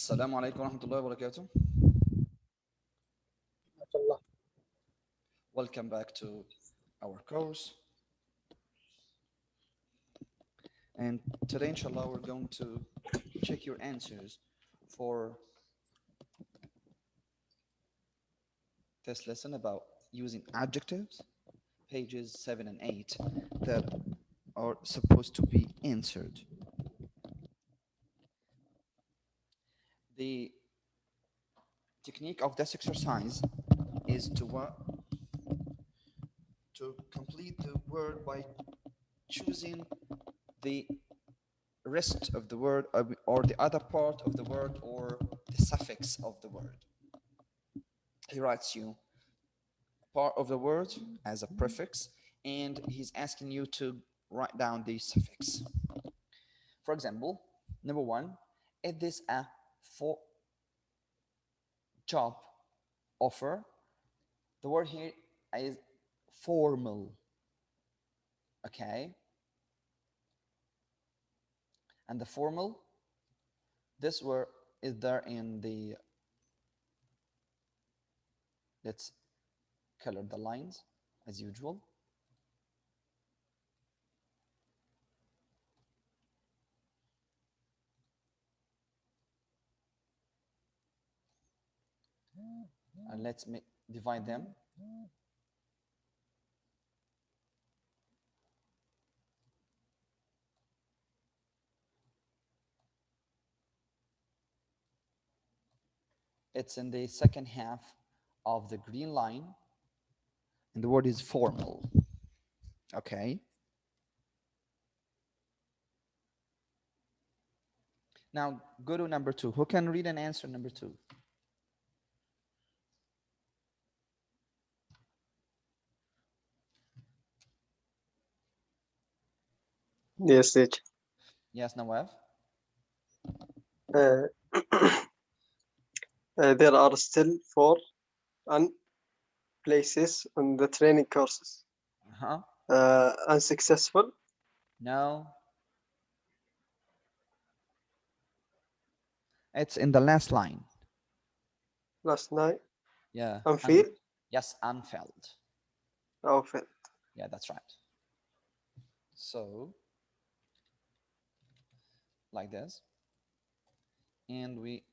السلام عليكم ورحمة الله وبركاته. Welcome back to our course. And today, inshallah, we're going to check your answers for this lesson about using adjectives, pages 7 and 8, that are supposed to be answered. The technique of this exercise is to complete the word by choosing the rest of the word or the other part of the word or the suffix of the word. He writes you part of the word as a prefix and he's asking you to write down the suffix. For example, number 1, is this a job offer? The word here is formal. Okay. And the formal, this word is there in the, let's color the lines as usual. And let's divide them. It's in the second half of the green line, and the word is formal. Okay. Now go to number 2. Who can read and answer number 2? Yes, teacher. Yes, Nawaf. There are still 4 places on the training courses. Unsuccessful? No. It's in the last line. Last night? Yeah. Unfilled? Yes, unfilled. Oh, filled. Yeah, that's right. So, like this. And we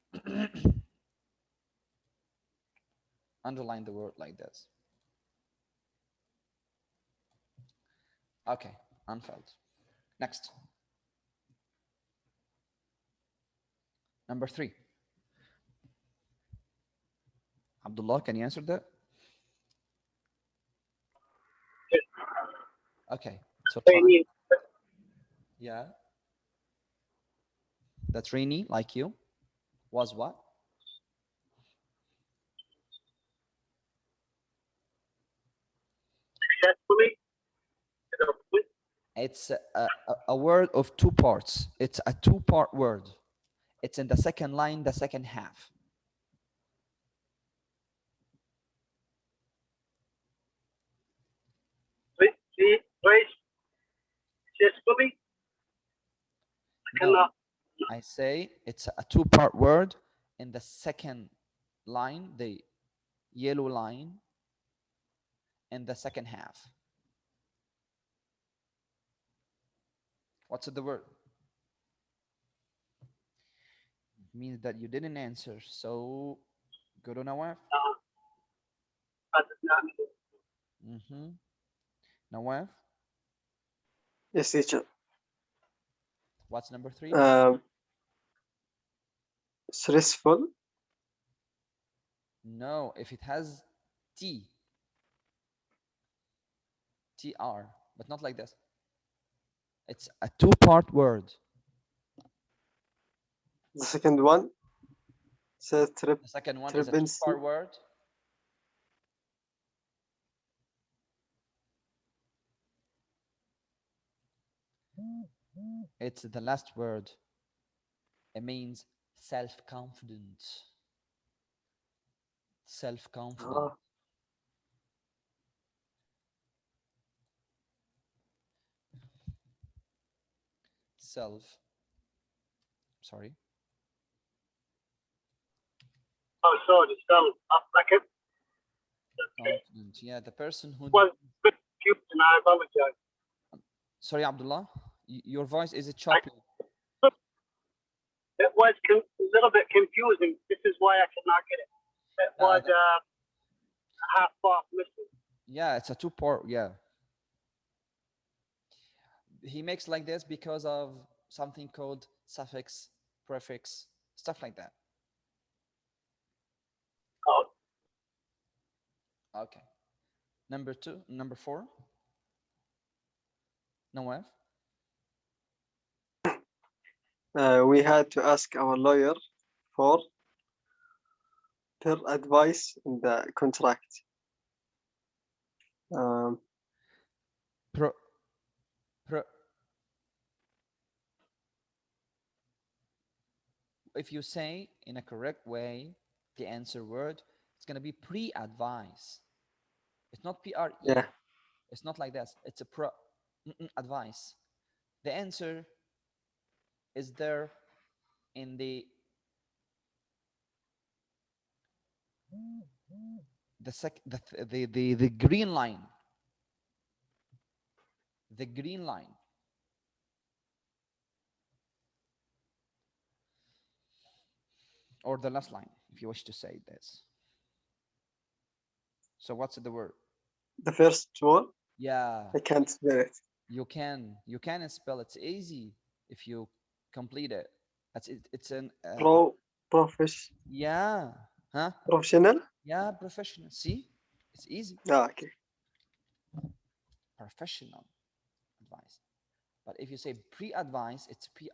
underline the word like this. Okay, unfilled. Next. Number 3. Abdullah, can you answer that? Okay, so rainy. Yeah. That's rainy, like you. Was what? Successfully. It's a word of 2 parts. It's a 2-part word. It's in the second line, the second half. Successfully. No, I say it's a 2-part word in the second line, the yellow line, in the second half. What's the word? It means that you didn't answer. So go to Nawaf. Nawaf. Yes, teacher. What's number 3? Stressful? No, if it has TR, but not like this. It's a 2-part word. The second one? The second one is a 2-part word. It's the last word. It means self-confident. Self-confident. Sorry. Oh, sorry, spell like Confident. Yeah, the person who. was a bit confused, and I apologize. Sorry, Abdullah. Your voice is choppy. It was a little bit confusing. This is why I could not get it. It was a half bar missing. Yeah, it's a two-part. Yeah. He makes like this because of something called suffix, prefix, stuff like that. Oh, Okay. Number 4. Nawaf. We had to ask our lawyer for their advice in the contract. Pro. If you say in a correct way the answer word, it's going to be pre-advice. It's not pre. Yeah. It's not like this. It's a advice. The answer is there in the green line. The green line. Or the last line, if you wish to say this. So what's the word? The first one? Yeah. I can't spell it. You can spell it. It's easy if you complete it. It's an yeah. Huh? Professional? Yeah, professional. See? It's easy. Okay. Professional advice. But if you say pre-advice, it's pre.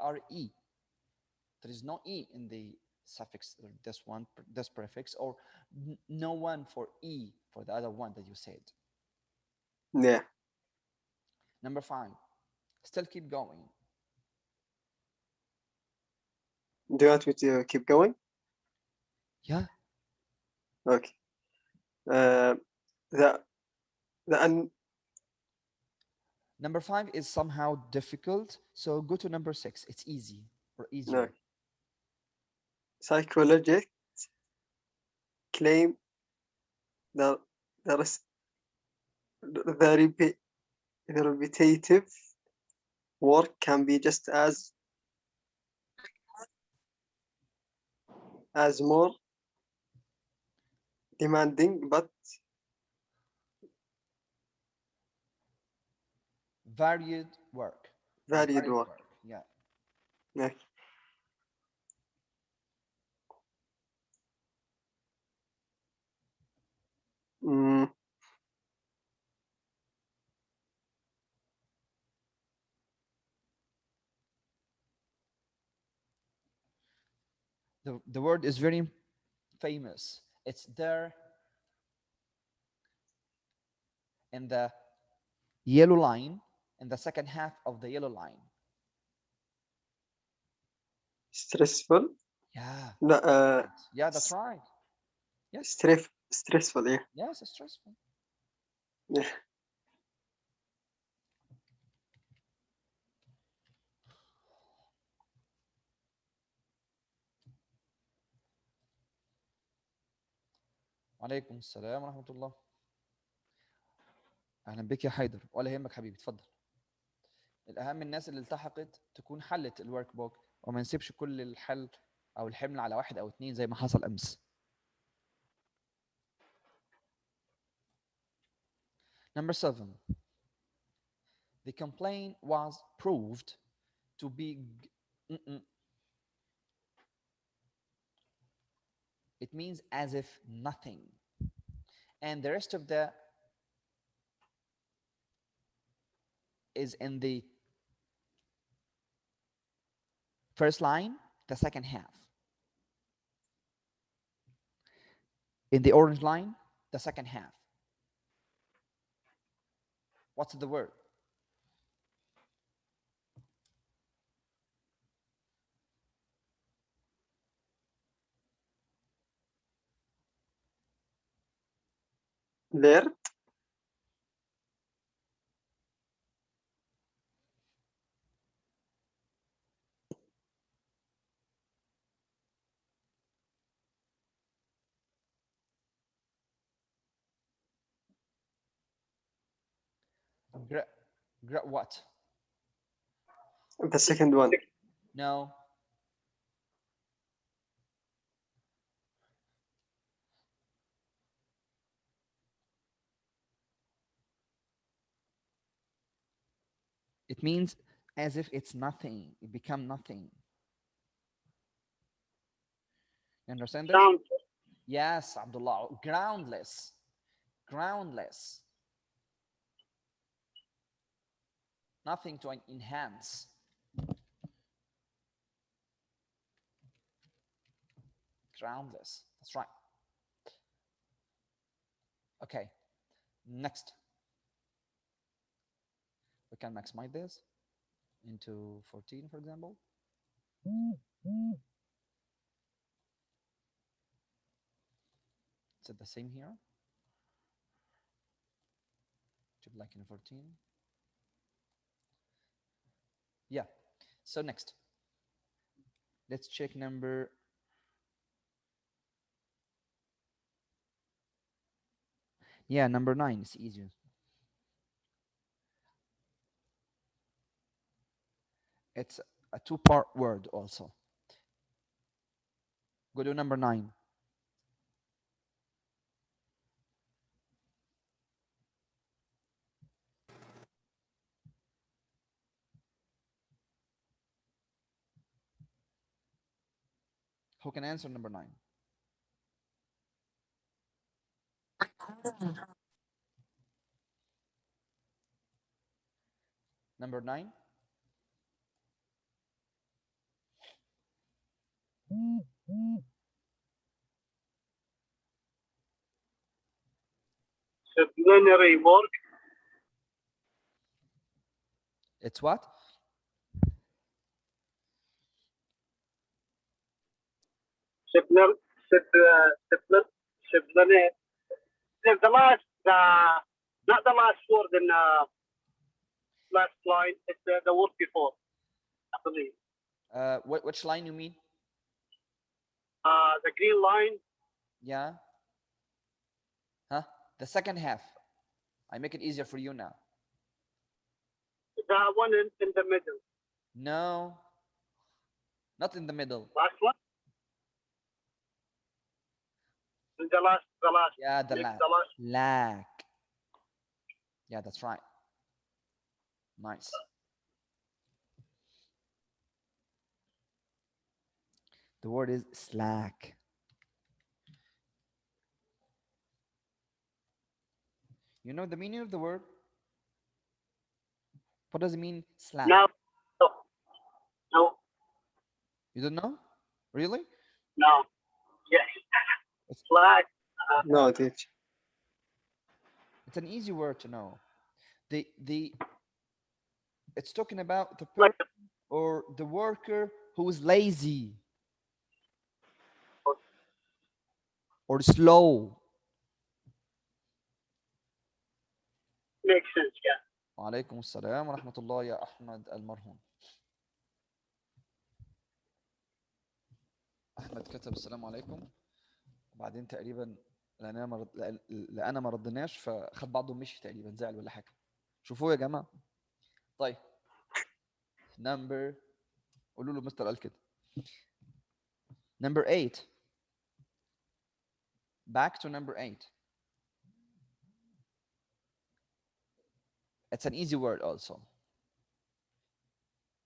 There is no e in the suffix, this prefix, or no one for e for the other one that you said. Yeah. Number 5. Still keep going. Do you want me to keep going? Yeah. Okay. Number 5 is somehow difficult, so go to number 6. It's easy or easier. No. Psychologists claim that the repetitive work can be just as more demanding, but varied work. varied work. Yeah. Okay. The word is very famous. It's there in the yellow line, in the second half of the yellow line. Stressful? Yeah. No, yeah, that's right. Yes. Stressful, yeah. Yes, it's stressful. Yeah. وعليكم السلام ورحمة الله. أهلا بك يا حيدر، ولا يهمك حبيبي، اتفضل. الأهم الناس اللي التحقت تكون حلت الورك بوك وما نسيبش كل الحل أو الحمل على واحد أو اتنين زي ما حصل أمس. Number 7. The complaint was proved to be it means as if nothing. And the rest of the is in the first line, the second half. In the orange line, the second half. What's the word? Learned? What? The second one. No. It means as if it's nothing. It become nothing. You understand this? Sound. Yes, Abdullah. Groundless. Groundless. Nothing to enhance. Groundless. That's right. Okay. Next. We can maximize this into 14, for example. Is it the same here? To like in 14. Yeah. So next, let's check number. Yeah, number 9 is easier. It's a two-part word also. Go to number 9. Who can answer number 9? Number 9. Disciplinary work. It's what? Disciplinary. The last, not the last word in last line. It's the word before, I believe. Which line you mean? The green line. Yeah. Huh? The second half. I make it easier for you now. The one in the middle. No. Not in the middle. Last one. The last. Yeah, the Next, lack. the last. Lack. Yeah, that's right. Nice. The word is slack. You know the meaning of the word? What does it mean, slack? No. No. You don't know? Really? No. Yes. It's, Slack. No, teacher. it's an easy word to know. It's talking about the Like person or the worker who is lazy or slow. makes sense. Yeah. وعليكم السلام ورحمة الله يا أحمد المرهون. أحمد كتب السلام عليكم وبعدين تقريبا لأنا ما ردناش فخد بعضه ومشي تقريبا زعل ولا حاجة. شوفوه يا جماعة. طيب. نمبر قولوا له مستر قال كده. Number 8. Back to number 8. It's an easy word also.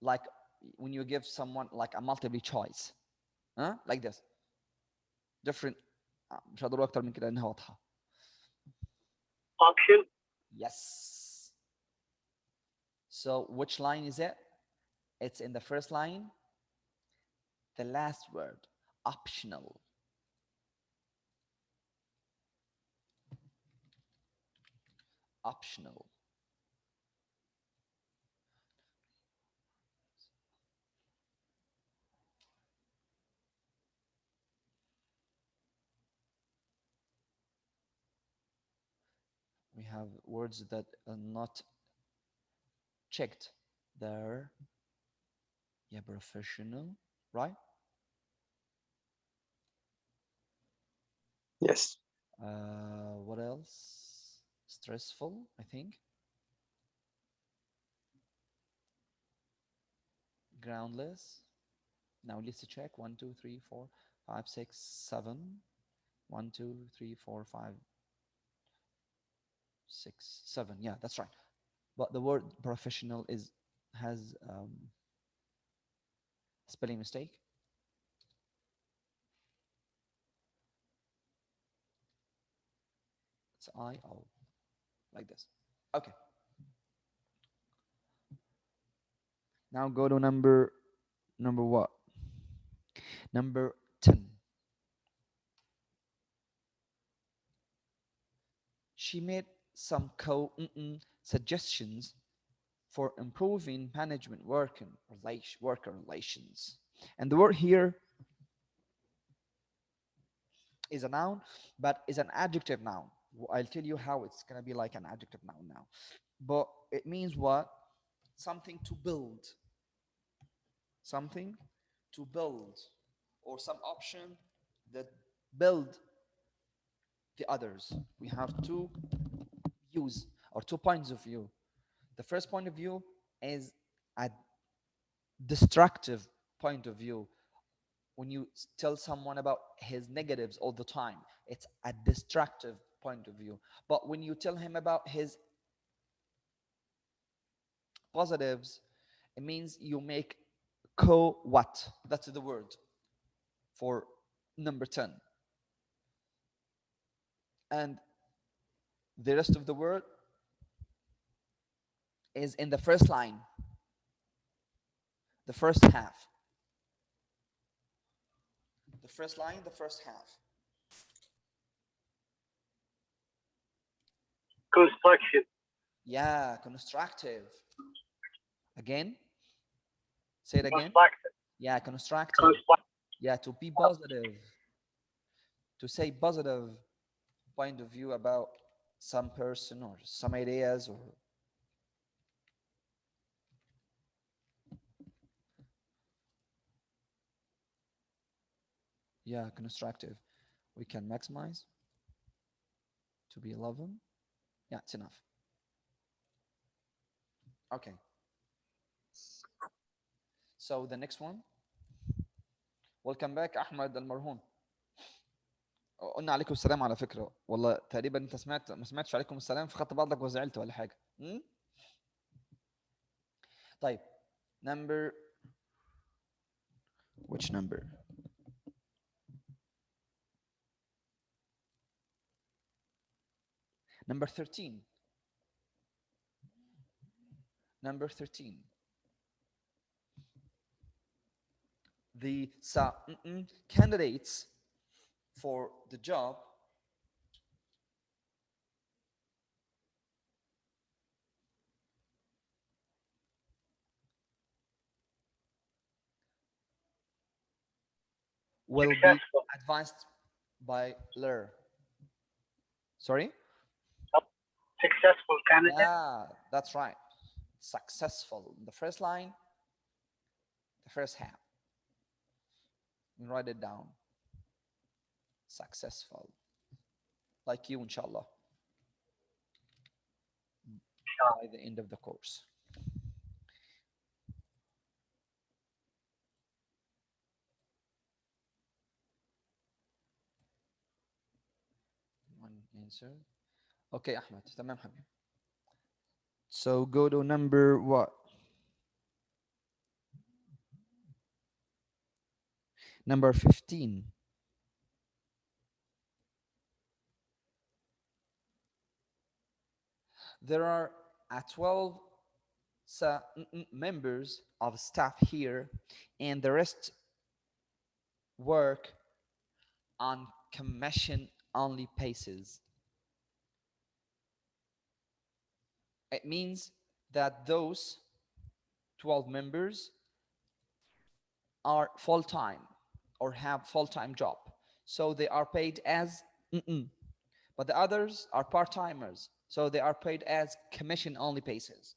Like when you give someone like a multiple choice. Huh? Like this. Different. مش هقدر أكتر من كده لأنها واضحة. Function. Yes. So which line is it? It's in the first line. The last word. Optional. Optional. We have words that are not checked there. Yeah, professional, right? Yes. What else? Stressful, I think. groundless. Now let's check. 1, 2, 3, 4, 5, 6, 7. 1, 2, 3, 4, 5, 6, 7. Yeah, that's right. But the word professional has spelling mistake. It's I-O, like this. Okay. Now go to number what? Number 10. She made some suggestions for improving management worker relations. And the word here is a noun, but is an adjective noun. I'll tell you how it's going to be like an adjective noun now. But it means what? Something to build. Something to build, or some option that build the others. We have two views or 2 points of view. The first point of view is a destructive point of view. When you tell someone about his negatives all the time, it's a destructive point of view. But when you tell him about his positives, it means you make what? That's the word for number 10. And the rest of the word is in the first line, the first half. The first line, the first half. Construction. Yeah, constructive. Again? Say it again. Constructive. Yeah, constructive. Constructive. Yeah, to be positive. To say positive point of view about some person or some ideas or yeah, constructive. We can maximize to be 11. Yeah, it's enough. Okay. So the next one. Welcome back أحمد المرهون. قلنا عليكم السلام على فكرة. والله تقريبا انت ما سمعتش عليكم السلام فخدت بعضك وزعلت ولا حاجة. طيب. Which number? Number 13. Number 13. The candidates for the job will Successful. be advanced by Ler. Sorry? Successful candidate. Yeah, that's right. Successful. The first line, the first half. You write it down. Successful. Like you, inshallah. By the end of the course. One answer. Okay, Ahmed. تمام حبيبي. So go to number what? Number 15. There are 12 members of staff here, and the rest work on commission only basis. It means that those 12 members are full-time or have full-time job, so they are paid as but the others are part-timers, so they are paid as commission only basis.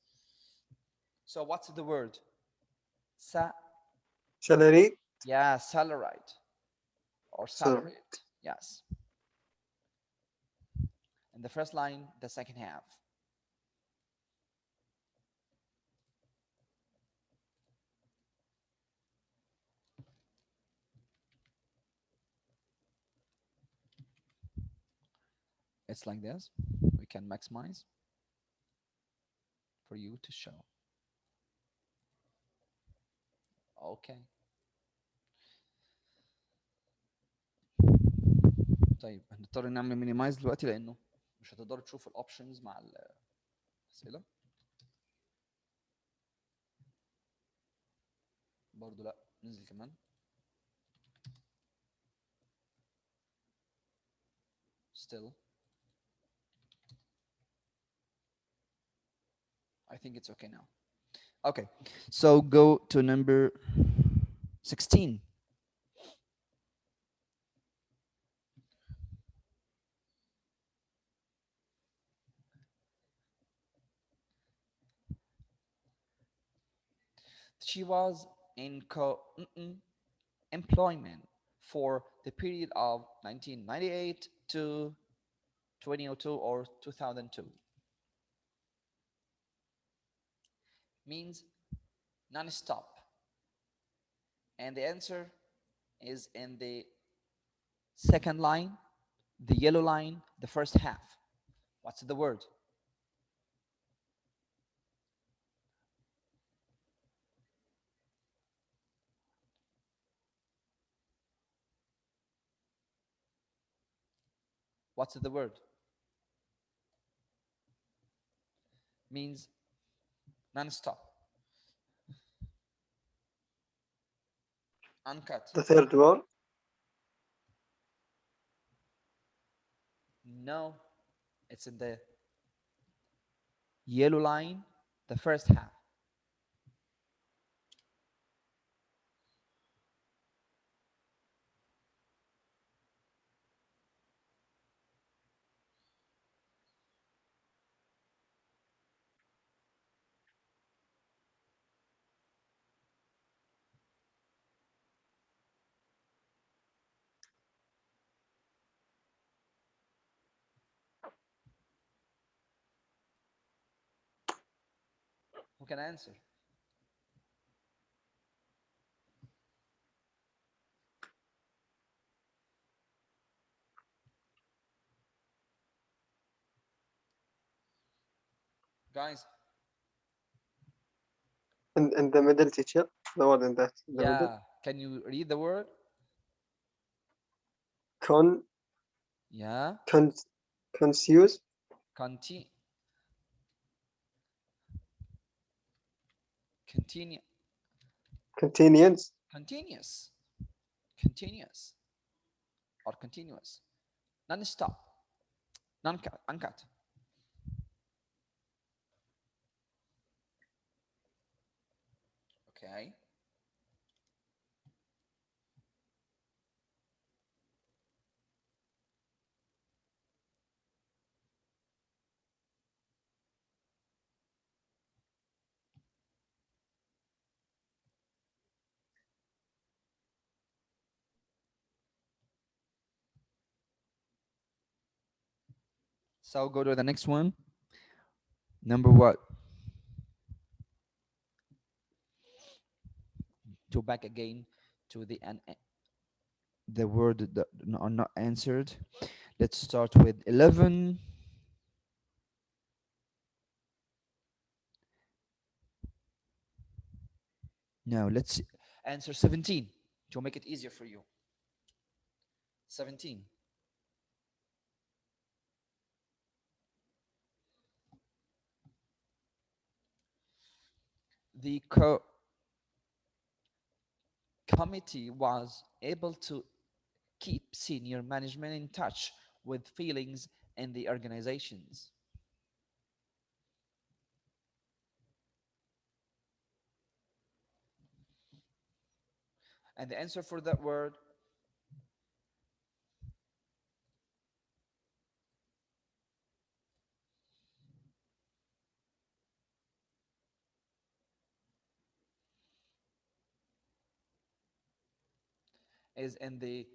So what's the word? Salary. Yeah, salaried or salaried. Yes. And the first line, the second half. It's like this. We can maximize for you to show. Okay. طيب هنضطر نعمل مينيمايز دلوقتي لانه مش هتقدروا تشوفوا الاوبشنز مع الاسئله. برضو لا، ننزل كمان. Still I think it's okay now. Okay, so go to number 16. She was in employment for the period of 1998 to 2002 or 2002. Means non-stop. And the answer is in the second line, the yellow line, the first half. What's the word? What's the word? Means non-stop. Uncut. The third one. No, it's in the yellow line, the first half. Who can answer? Guys, In the middle, teacher. The word in that. The middle. yeah, can you read the word? Yeah, Confuse. continue, Continuance. continuous, or continuous, non-stop, non-cut, uncut. Okay. So go to the next one. Number what? Go back again to the word that are not answered. Let's start with 11. No, let's answer 17 to make it easier for you. 17. The committee was able to keep senior management in touch with feelings in the organizations. And the answer for that word is in the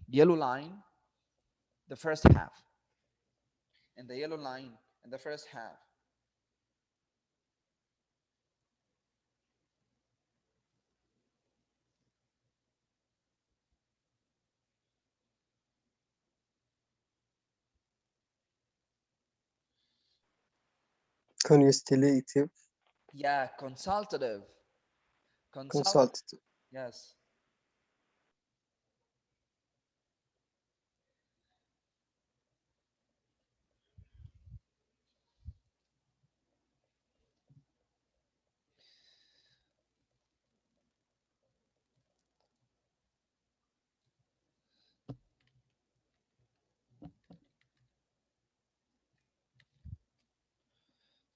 yellow line, the first half. In the yellow line, in the first half. Consultative. Yeah, consultative. Consultative. Yes.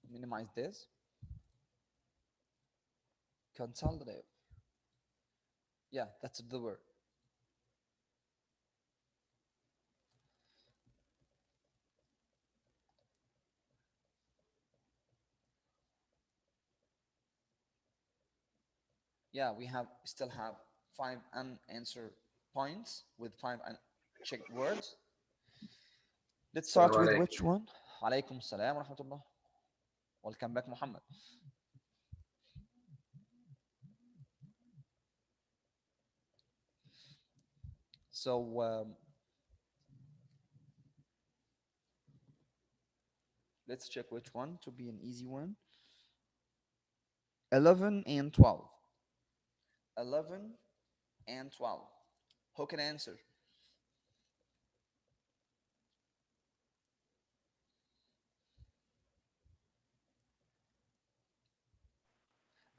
Minimize this. Consultative. Yeah, that's the word. Yeah, we still have 5 unanswered points with 5 unchecked words. Let's start with which one? Alaikum salam wa rahmatullah. Welcome back, Muhammad. So let's check which one to be an easy one. 11 and 12. 11 and 12. Who can answer?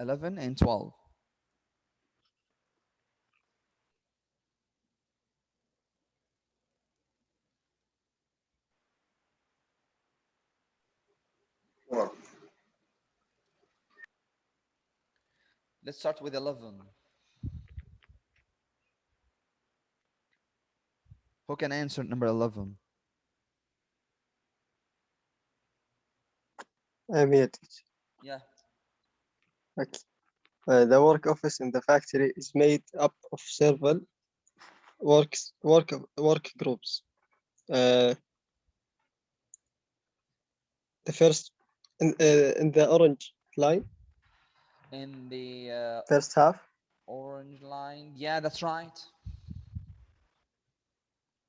and 12. Let's start with 11. Who can answer number 11? I'm here, teacher. Yeah. Okay. The work office in the factory is made up of several work groups. The first in the orange line. In the First half. orange line. Yeah, that's right.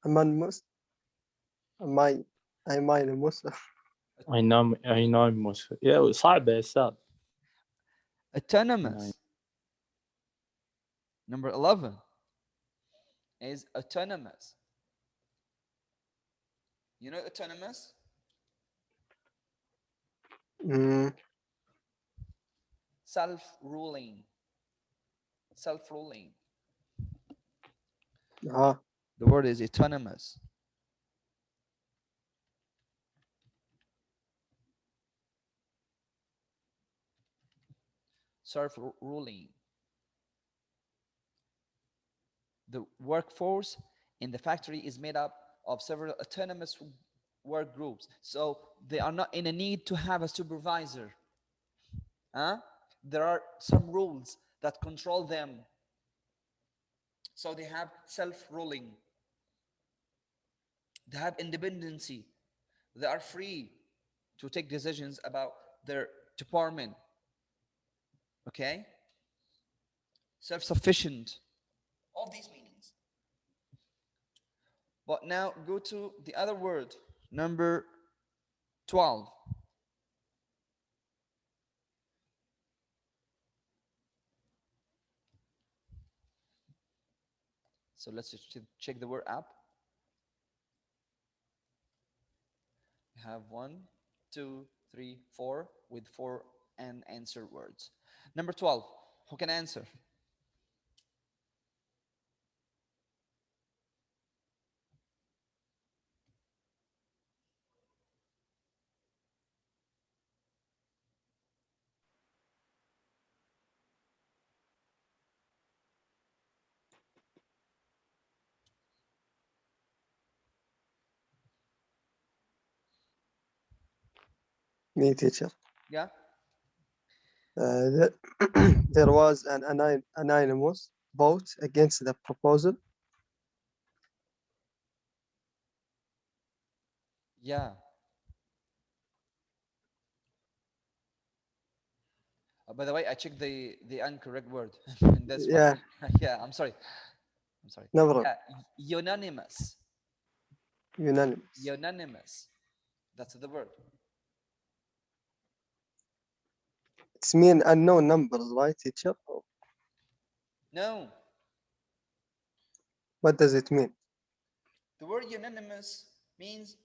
Anonymous. ماي anonymous. يا صعبة يا أستاذ. Autonomous. Number 11 is autonomous. You know autonomous? Self-ruling. Self-ruling. The word is autonomous. Self-ruling. The workforce in the factory is made up of several autonomous work groups. So they are not in a need to have a supervisor. There are some rules that control them. So they have self-ruling. They have independency. They are free to take decisions about their department. Okay? Self-sufficient. All these meanings. But now go to the other word, number 12. So let's just check the word up. We have 1, 2, 3, 4 with 4 unanswered words. Number 12. Who can answer? Me, teacher. Yeah. There was an anonymous vote against the proposal. Yeah. By the way, I checked the incorrect word in this Yeah. one. Yeah, I'm sorry. No problem. Yeah, unanimous. Unanimous. Unanimous. That's the word. It's mean unknown numbers, right, teacher? No, What does it mean? the word unanimous means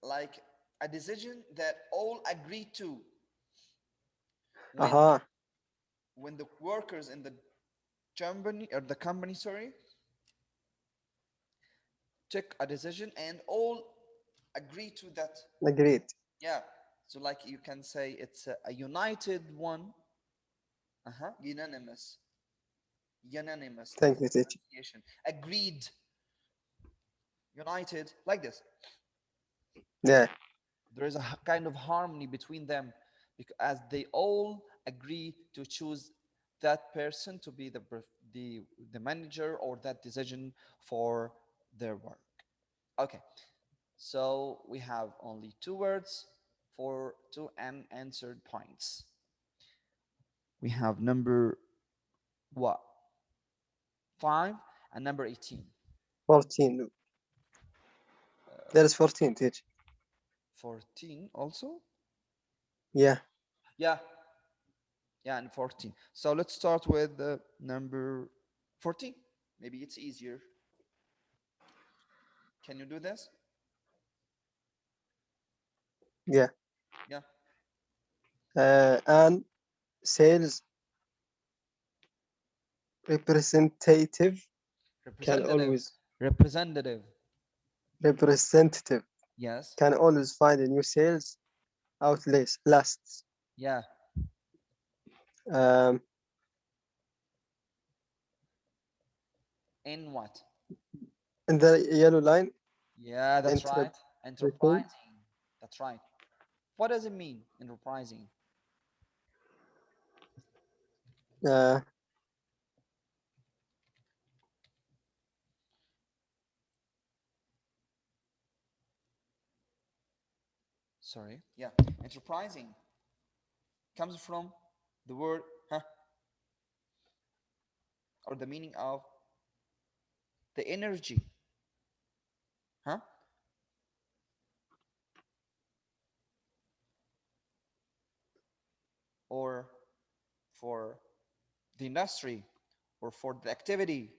like a decision that all agree to. When, Aha. when the workers in the company, sorry, took a decision and all agree to that. Agreed. Yeah. So like you can say it's a united one. Unanimous. Unanimous. Thank you, teacher. Pronunciation. Agreed. United. Like this. Yeah. There is a kind of harmony between them because as they all agree to choose that person to be the manager or that decision for their work. Okay. So we have only 2 words for 2 unanswered points. We have number what? 5 and number 18. 14. There is 14, teacher. 14 also? Yeah. Yeah. Yeah, and 14. So let's start with number 14. Maybe it's easier. Can you do this? Yeah. Yeah. And sales representative can always Representative. Yes. can always find a new sales outlet lasts. Yeah. In what? In the yellow line. Yeah, that's Enterprising. right. Enterprising. That's right. What does it mean, enterprising? Sorry. Yeah. Enterprising comes from the word or the meaning of the energy. Or for the industry, or for the activity,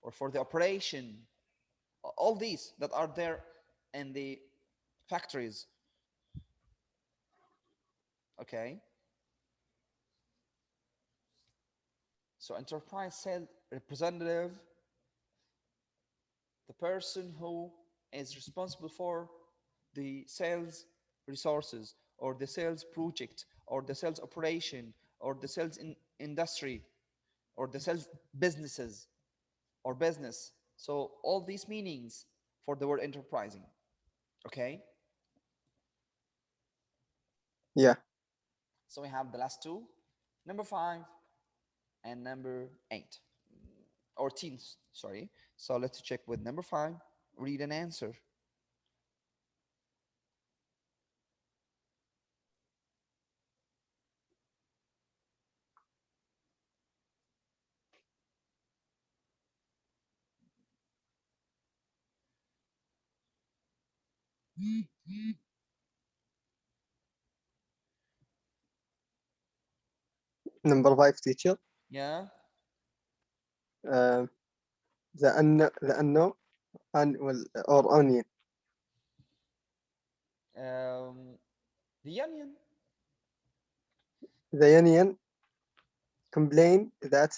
or for the operation. All these that are there in the factories. Okay. So enterprise sales representative, the person who is responsible for the sales resources or the sales project or the sales operation or the sales industry or the sales businesses or business. So all these meanings for the word enterprising. Okay. Yeah. So we have the last 2, number 5 and number 8 or teens, sorry. So let's check with number 5. Read and answer. Number 5, teacher. Yeah. The unknown and or onion. The onion. The onion complain that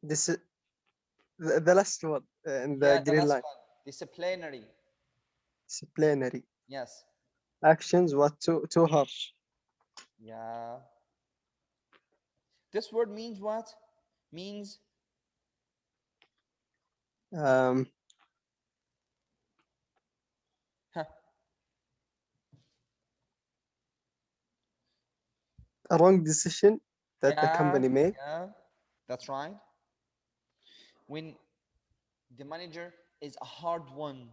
this the last one in the green line. One. Disciplinary. Disciplinary Yes. actions what too harsh. Yeah. This word means what? Means A wrong decision that the company made. Yeah, that's right. When the manager is a hard one,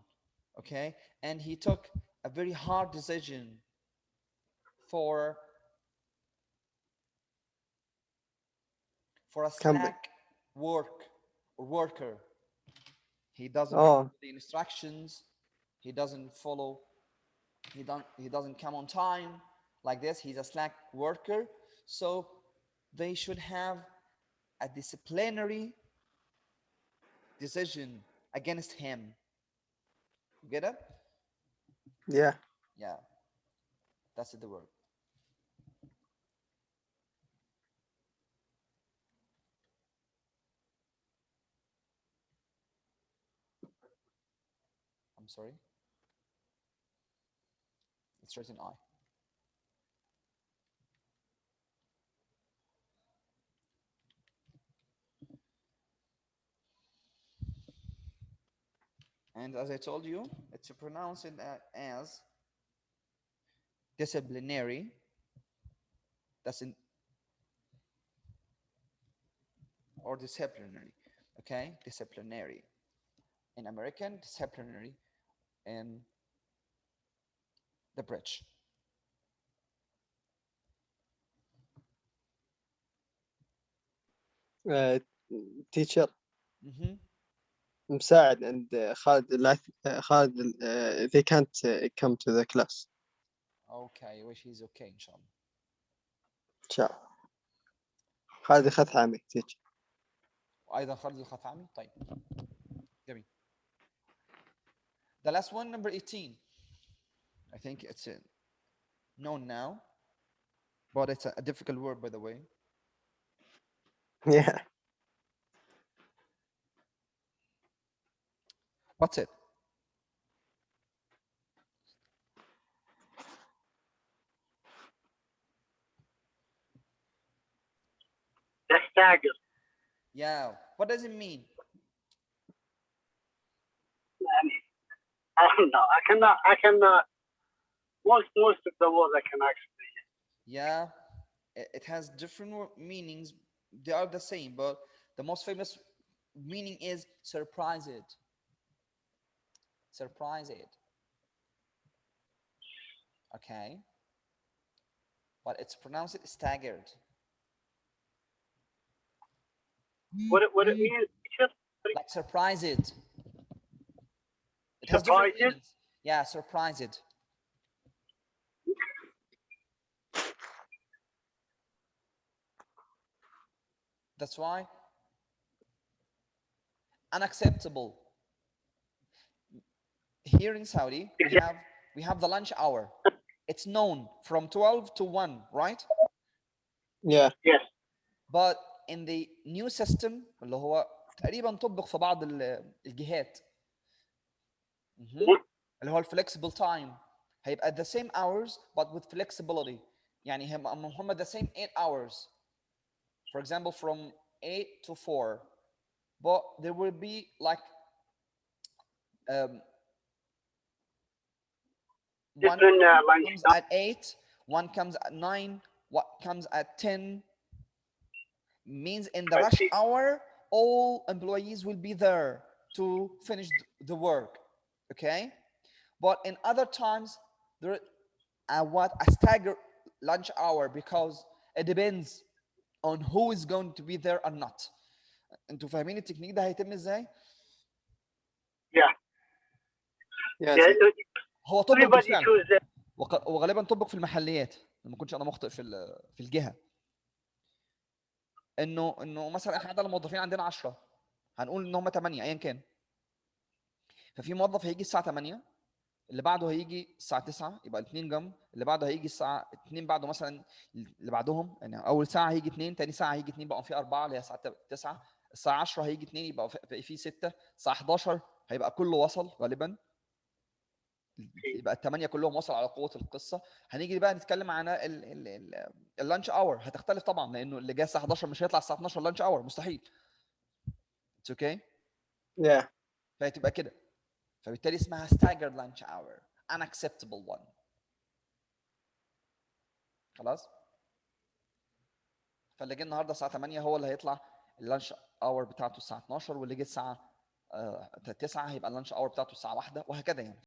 okay, and he took a very hard decision for a slack work or worker. He doesn't follow the instructions. He doesn't follow he doesn't come on time like this, he's a slack worker, so they should have a disciplinary decision against him. You get it? Yeah. Yeah, that's the word. I'm sorry. It's written I. And as I told you, it's pronounced as disciplinary. That's in or disciplinary. Okay, disciplinary. In American, disciplinary. In the British. teacher Mm-hmm. مساعد عند خالد they can't come to the class. Okay, wish he's okay إن شاء الله. إن شاء الله. خالد الخثعمي teacher. وأيضا خالد الخثعمي. طيب. جميل. The last one, number 18. I think it's known now, but it's a difficult word, by the way. Yeah. What's it? stagger. Yeah. What does it mean? I don't know. I cannot. Most of the words I can actually. Yeah. It has different meanings. They are the same, but the most famous meaning is surprise it. Surprise it. Okay. But it's pronounced staggered. What it means? Like surprise it. It has different Surprise it? meanings. Yeah, surprise it. That's why unacceptable. Here in Saudi, we have the lunch hour. It's known from 12 to 1, right? Yeah. Yes. But in the new system اللي هو تقريبا طبق في بعض الجهات اللي هو الفلكسبل تايم هيبقى the same hours but with flexibility. يعني هم the same 8 hours. For example, from 8 to 4. But there will be like one comes at 8, one comes at 9, what comes at 10. Means in the rush hour, all employees will be there to finish the work. Okay? But in other times, there a staggered lunch hour because it depends on who is going to be there or not. انتوا فاهمين التكنيك ده هيتم ازاي؟ Yeah. هو طبق بالفعل وغالبا طبق في المحليات لما كنتش انا مخطئ في الجهه انه مثلا احنا عدد الموظفين عندنا 10 هنقول ان هم 8 ايا كان ففي موظف هيجي الساعه 8 اللي بعده هيجي الساعه 9 يبقى الاثنين جنب اللي بعده هيجي الساعه 2 بعده مثلا اللي بعدهم يعني اول ساعه هيجي 2 ثاني ساعه هيجي 2 بقى في 4 اللي هي الساعه 9 الساعه 10 هيجي 2 يبقى في 6 الساعه 11 هيبقى كله وصل غالبا يبقى الثمانيه كلهم وصلوا على قوه القصه. هنيجي بقى نتكلم عن اللانش اور هتختلف طبعا لانه اللي جاي الساعه 11 مش هيطلع الساعه 12 لانش اور مستحيل. اتس اوكي فهتبقى كده فبالتالي اسمها staggered lunch hour unacceptable one. خلاص فاللي جه النهارده الساعه 8 هو اللي هيطلع اللانش اور بتاعته الساعه 12 واللي جه الساعه 9 هيبقى اللانش اور بتاعته الساعه 1 وهكذا يعني.